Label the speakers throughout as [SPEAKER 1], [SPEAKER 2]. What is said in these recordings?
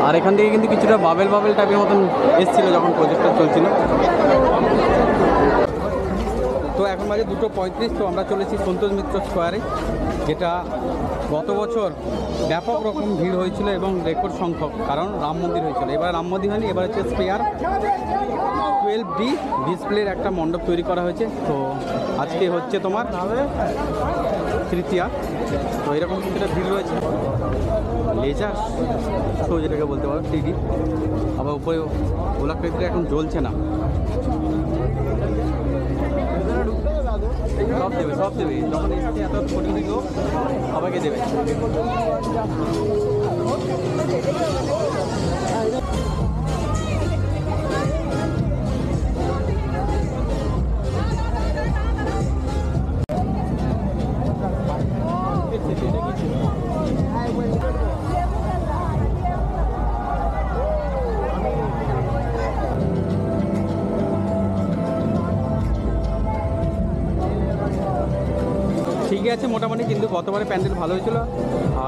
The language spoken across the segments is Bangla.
[SPEAKER 1] আর এখান থেকে কিন্তু কিছুটা বাবেল বাবেল টাইপের মতন এসেছিলো যখন প্রজেক্টটা চলছিল। তো এখন বাজে 2:35। তো আমরা চলেছি সন্তোষ মিত্র স্কোয়ারে, যেটা গত বছর ব্যাপক রকম ভিড় হয়েছিল এবং রেকর্ড সংখ্যক, কারণ রাম মন্দির হয়েছিল। এবার রাম মন্দির হয়নি, এবার হচ্ছে স্পেয়ার 12D ডিসপ্লের একটা মণ্ডপ তৈরি করা হয়েছে। তো আজকে হচ্ছে তোমার তৃতীয়া। তো এরকম কিছুটা ভিড় রয়েছে। লেজার শো যেটাকে বলতে পারো 3D, আবার উপরে গোলাকৃতিটা এখন জ্বলছে না। সব দেবে যখন এসছে এত কোটি কোটি লোক সবাইকে দেবে। ঠিকই আছে মোটামুটি, কিন্তু গতবারে প্যান্ডেল ভালো হয়েছিল।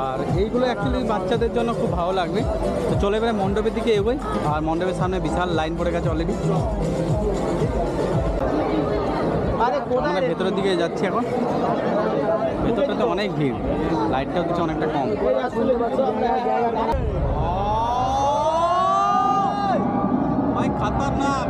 [SPEAKER 1] আর এইগুলো অ্যাকচুয়ালি বাচ্চাদের জন্য খুব ভালো লাগবে। তো চলে এবারে মণ্ডপের দিকে এগোই। আর মণ্ডপের সামনে বিশাল লাইন পড়ে গেছে অলরেডি। আমরা ভেতরের দিকে যাচ্ছি এখন। ভেতরটাতে অনেক ভিড়, লাইটটাও কিছু অনেকটা কম। ভাই খাতারনাক।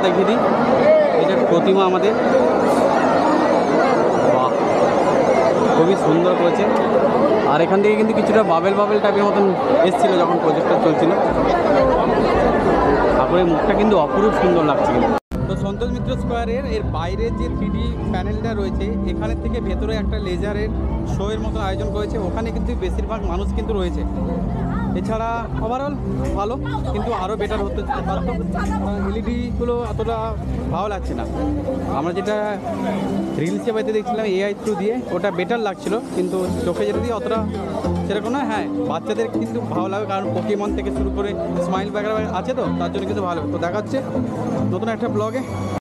[SPEAKER 1] দেখিয়ে দিই, এটা প্রতিমা আমাদের। বাহ, খুবই সুন্দর করেছে। আর এখান থেকে কিন্তু কিছুটা বাবেল বাবেল টাইপের মতন এসেছিলো যখন প্রজেক্টটা চলছিল। ঠাকুরের মুখটা কিন্তু অপরূপ সুন্দর লাগছে কিন্তু। তো সন্তোষ মিত্র স্কোয়ারের এর বাইরের যে 3D প্যানেলটা রয়েছে, এখানের থেকে ভেতরে একটা লেজারের শো এর মতো আয়োজন করেছে। ওখানে কিন্তু বেশিরভাগ মানুষ কিন্তু রয়েছে। এছাড়া ওভারঅল ভালো, কিন্তু আরও বেটার হতে পারতো। এলইডিগুলো অতটা ভালো লাগছে না। আমরা যেটা রিলসে বাইতে দেখছিলাম AI থ্রু দিয়ে, ওটা বেটার লাগছিল, কিন্তু চোখে যেটা দিয়ে অতটা সেরকম না। হ্যাঁ, বাচ্চাদের কিন্তু ভালো লাগে, কারণ পোকেমন থেকে শুরু করে স্মাইল ব্যাগার আছে, তো তার জন্য কিন্তু ভালো। তো দেখা হচ্ছে নতুন একটা ব্লগে।